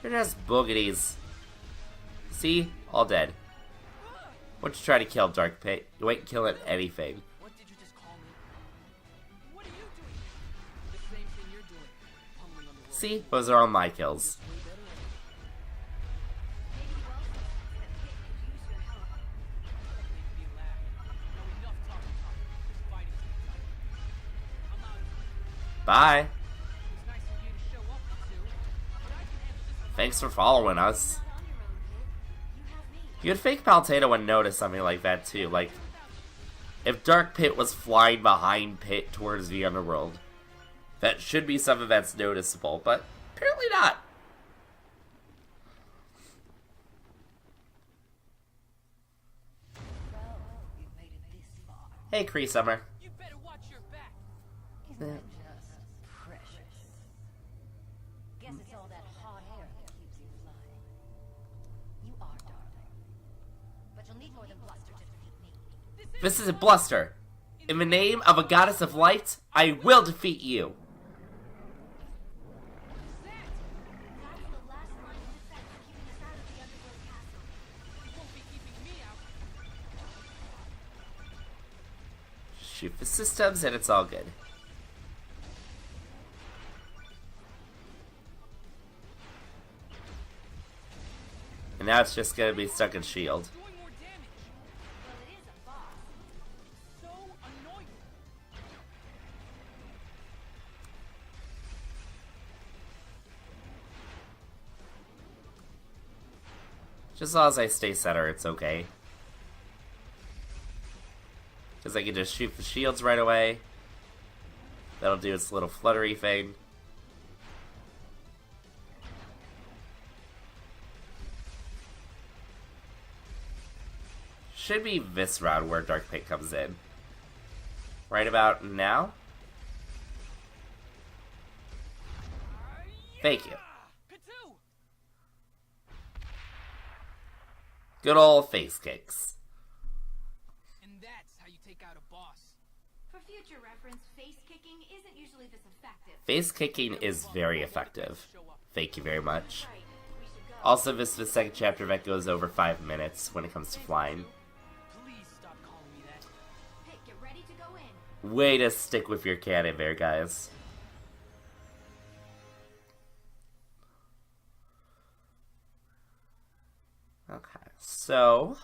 They're just boogities. See? All dead. What you try to kill, Dark Pit? You ain't killing anything. What did you just call me? What are you doing here? The same thing you're doing. Pummeling on the world. See? Those are all my kills. Way better at it. Maybe you also sense that Pit could use your help. Make me laugh. Now enough talking talk. This fighting's been done. I'm out of here. Bye. It was nice of you to show up, you two. But I can handle this alone. Thanks for following us. Not on your own, Pit. You have me. You'd think Palutena would notice something like that too. Like, if Dark Pit was flying behind Pit towards the underworld, that should be something that's noticeable, but apparently not. Well, you've made it this far. Hey, Cree Summer. You better watch your back. Isn't it just precious? Guess it's all that hot air that keeps you flying. You are, darling. But you'll need more than bluster to defeat me. This isn't bluster. In the name of a goddess of light, I will defeat you. That's the last line of defense keeping us out of the underworld castle. You won't be keeping me out. Shoot the systems and it's all good. And now it's just gonna be stuck in shield. Doing more damage. Well, it is a boss. So annoying. Just as long as I stay center, it's okay. Because I can just shoot the shields right away. That'll do its little fluttery thing. Should be this round where Dark Pit comes in. Right about now. Thank you. Katoo! Good old face kicks. And that's how you take out a boss. For future reference, face kicking isn't usually this effective. Face kicking is very effective. Thank you very much. Right. We should go. Also, this is the second chapter that goes over 5 minutes when it comes to flying. Please stop calling me that. Hey, get ready to go in. Way to stick with your canon there, guys. Okay, so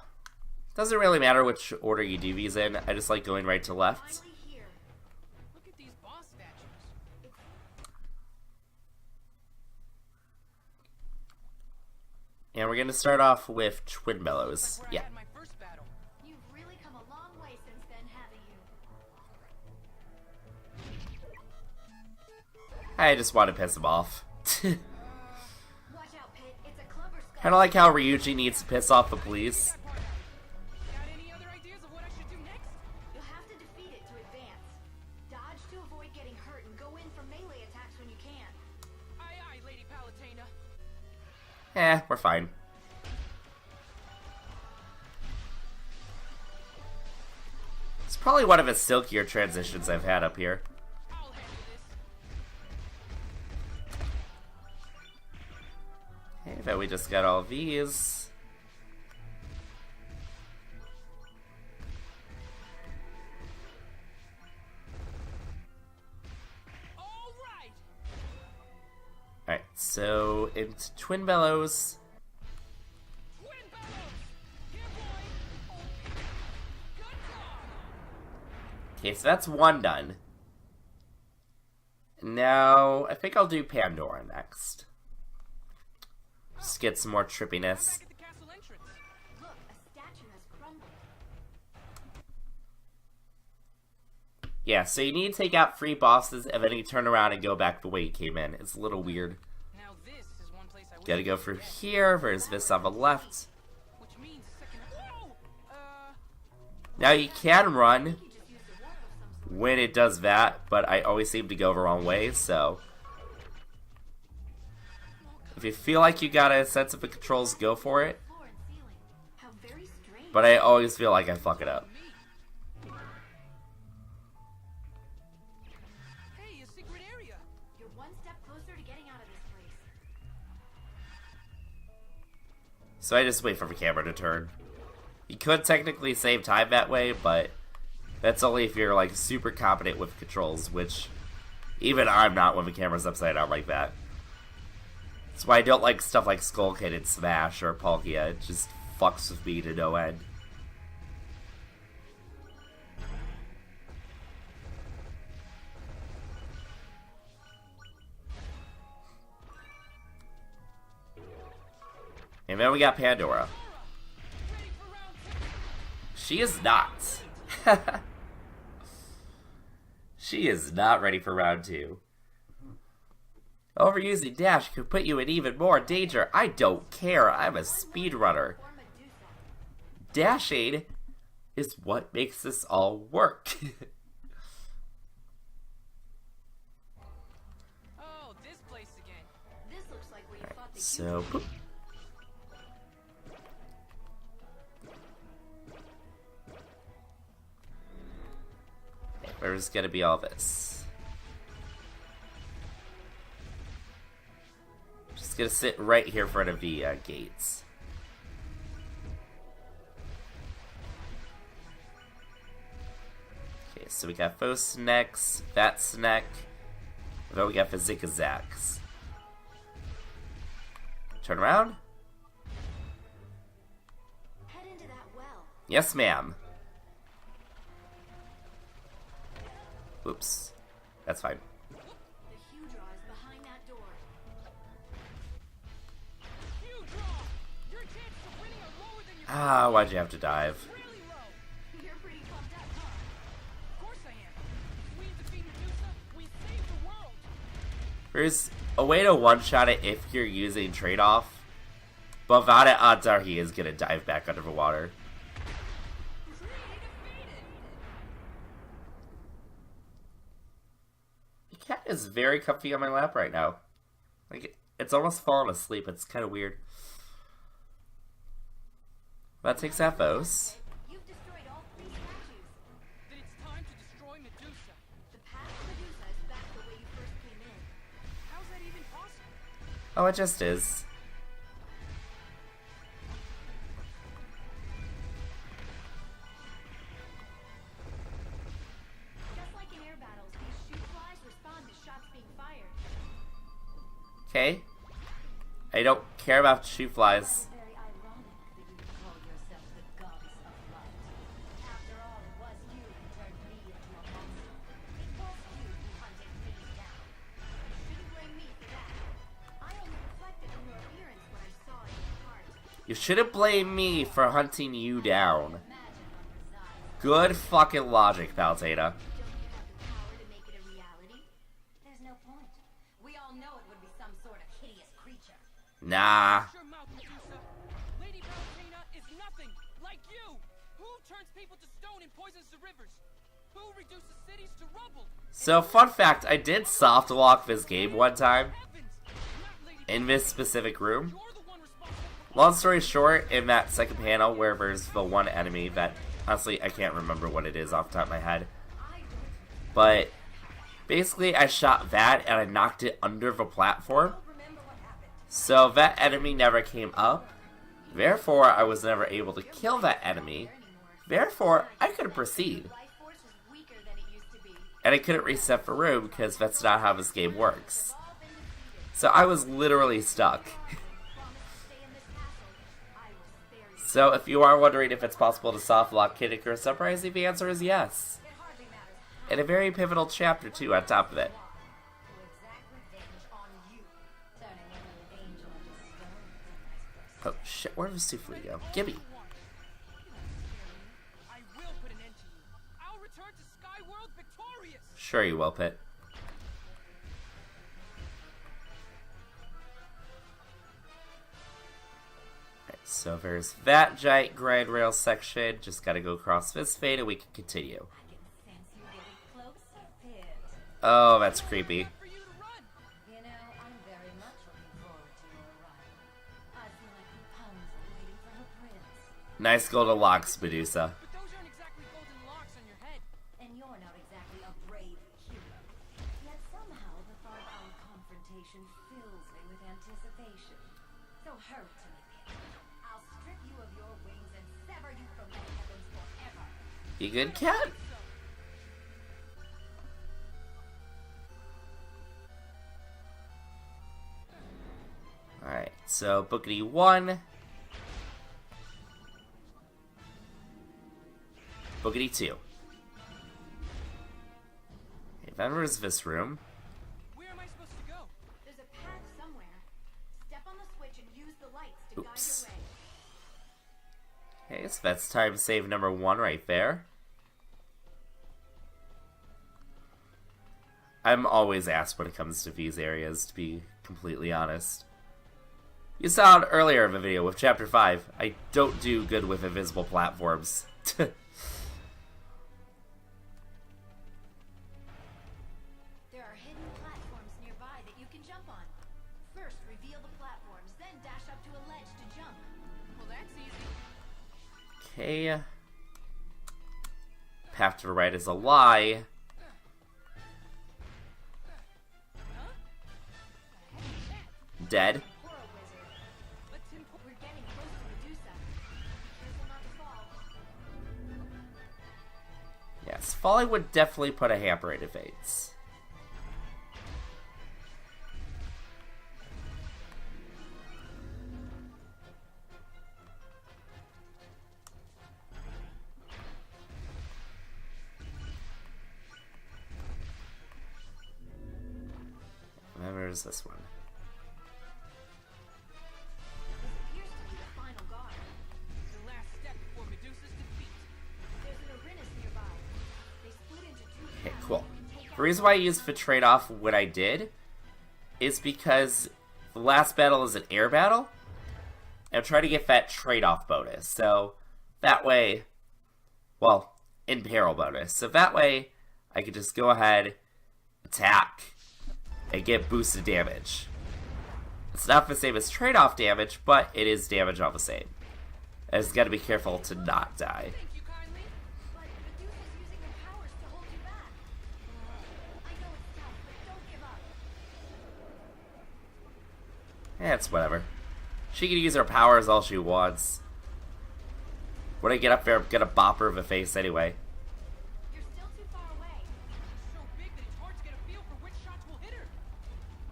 doesn't really matter which order you do these in. I just like going right to left. Finally here. Look at these boss statues. And we're gonna start off with Twin Bellows. Like where Yeah. I had my first battle. You've really come a long way since then, haven't you? I just want to piss him off. Watch out, Pit. It's a clubber skull. Kinda like how Ryuji needs to piss off the police. That part out. Got any other ideas of what I should do next? You'll have to defeat it to advance. Dodge to avoid getting hurt and go in for melee attacks when you can. Aye aye, Lady Palutena. We're fine. It's probably one of the silkier transitions I've had up here. I'll handle this. Okay, but we just got all these. All right. Alright, so into Twin Bellows. Twin bellows. Yeah, boy. Good job. Okay, so that's one done. Now, I think I'll do Pandora next. Just get some more trippiness. Back at the castle entrance. Look, a statue has crumbled. Yeah, so you need to take out 3 bosses and then you turn around and go back the way you came in. It's a little weird. Now this is one place I wish Gotta go through here, there's this on the left. which means a second. Whoa! Now you can run You just used a warp of some sort. when it does that, but I always seem to go the wrong way, so... If you feel like you got a sense of the controls, go for it. Floor and ceiling. How very strange. But I always feel like I fuck it up. Hey, a secret area. You're one step closer to getting out of this place. So I just wait for the camera to turn. You could technically save time that way, but that's only if you're like super competent with controls, which even I'm not when the camera's upside down like that. That's why I don't like stuff like Skull Kid and Smash or Palkia. It just fucks with me to no end. And then we got Pandora. Ready for round two. She is not. She is not ready for round 2. Overusing dash could put you in even more danger. I don't care. I'm a speedrunner. Or Medusa. Dashing is what makes this all work. So, boop. Okay, where's gonna be all this? Just gonna sit right here in front of the gates. Okay, so we got faux snacks, fat snack. Then we got Fazikazax. Turn around. Head into that well. Yes, ma'am. Oops. That's fine. The Hue Draw is behind that door. Hue Draw! Your chances of winning are lower than your Ah, why'd you have to dive? really low. You're pretty pumped up, huh? Of course I am. If we defeat Medusa, we save the world. There's a way to one-shot it if you're using trade-off. But without it, odds are he is gonna dive back under the water. The cat is very comfy on my lap right now. Like, it's almost fallen asleep. It's kind of weird. That takes Athos. You've destroyed all 3 statues. Then it's time to destroy Medusa. The path to Medusa is back the way you first came in. How's that even possible? Oh, it just is. Just like in air battles, these shoot flies respond to shots being fired. Okay. I don't care about shoe flies. Very ironic that you would call yourself the goddess of light. After all, it was you who turned me into a monster. It was you who hunted me down. Shouldn't blame me for that. I only reflected on your appearance when I saw it in your heart. You shouldn't blame me for hunting you down. Imagine on your side. Good fucking logic, Palutena. Don't you have the power to make it a reality? There's no point. We all know it would be some sort of hideous creature. Nah. Shut your mouth, Medusa. Lady Palutena is nothing like you. Who turns people to stone and poisons the rivers? Who reduces cities to rubble? So, fun fact, I did soft walk this game one time Heavens! Not Lady in this specific room. You're the one responsible for Long story short, in that second panel where there's the one enemy that, honestly, I can't remember what it is off the top of my head. But, basically, I shot that and I knocked it under the platform. Remember what happened. So, that enemy never came up. Therefore, I was never able to kill that enemy. Therefore, I couldn't proceed. Life force is weaker than it used to be. And I couldn't reset the room because that's not how this game works. All been defeated. So, I was literally stuck. Promise to stay in this castle. I will spare you. So, if you are wondering if it's possible to soft lock Kid Icarus Uprising, the answer is yes. It hardly matters And a very pivotal chapter, too, on top of it. to exact revenge on you. Turning an angel into stone is a nice Oh, shit, where does Souffle go? Gibby. I will put an end to you. I'll return to Skyworld victorious. Sure you will, Pit. Alright, so there's that giant grind rail section. Just gotta go across this fade and we can continue. I can sense you getting closer, Pit. Oh, that's creepy. For you to run. You know, I'm very much looking forward to your arrival. I feel like Rapunzel waiting for her prince. Nice golden locks, Medusa. But those aren't exactly golden locks on your head. And you're not exactly a brave hero. Yet somehow the thought of our confrontation fills me with anticipation. So hurry to me, Pit. I'll strip you of your wings and sever you from the heavens forever. You good, cat? Alright, so Bookity 1. Bookity 2. Okay, then where's this room? Where am I supposed to go? There's a path somewhere. Step on the switch and use the lights to Oops. guide your way. Okay, so that's time save number 1 right there. I'm always asked when it comes to these areas, to be completely honest. You saw it earlier in the video with Chapter 5. I don't do good with invisible platforms. There are hidden platforms nearby that you can jump on. First, reveal the platforms, then dash up to a ledge to jump. Well, that's easy. Okay. Path to the right is a lie. Dead. Horror wizard. Let's him. We're getting close to Medusa. Be careful not to fall. Yes, falling would definitely put a hamper into Fates. Where's this one? This appears to be the final guard. The last step before Medusa's defeat. There's an Arenas nearby. They split into two Okay, paths cool. and take The reason why I used for trade-off what I did is because the last battle is an air battle. And I'm trying to get that trade-off bonus. So that way, well, in peril bonus. So that way, I could just go ahead, attack, and get boosted damage. It's not the same as trade-off damage, but it is damage all the same. And it's gotta be careful to not die. Thank you kindly. But Medusa's using her powers to hold you back. I know it's tough, but don't give up. It's whatever. She can use her powers all she wants. When I get up there, I'm gonna bop her in the face anyway. You're still too far away. So big that it's hard to get a feel for which shots will hit her.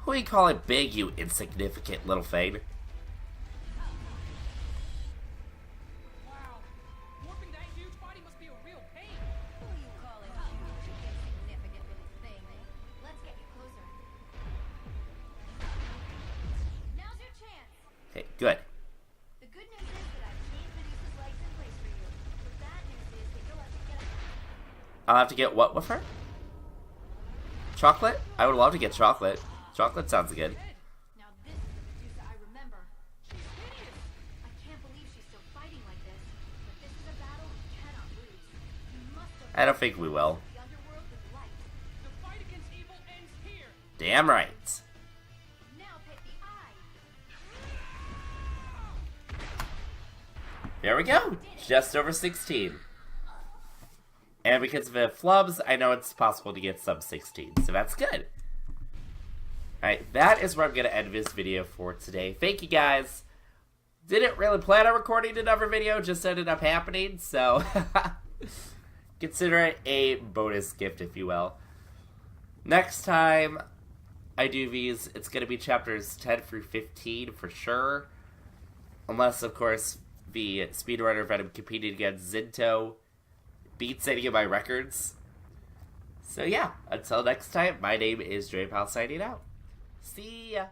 Who you call it big, you insignificant little thing? Wow. Warping that huge body must be a real pain. Who you calling huge, insignificant little thing? Let's get you closer. Now's your chance. Okay, good. The good news is that I've chained Medusa's legs in place for you. The bad news is that you'll have to get I'll have to get what with her? Chocolate? I would love to get chocolate. Chocolate sounds good. Now this is the Medusa I remember. She's hideous. I can't believe she's still fighting like this. But this is a battle we cannot lose. You must I don't think we will. the underworld with light. The fight against evil ends here. Damn right. Now pick the eye. There we go. Just over 16. And because of the flubs, I know it's possible to get sub 16. So that's good. Alright, that is where I'm going to end this video for today. Thank you guys. Didn't really plan on recording another video, just ended up happening. So consider it a bonus gift, if you will. Next time I do these, it's going to be chapters 10 through 15 for sure. Unless, of course, the speedrunner that I'm competing against, Zinto, beats any of my records. So yeah, until next time, my name is Joeypals signing out. See ya!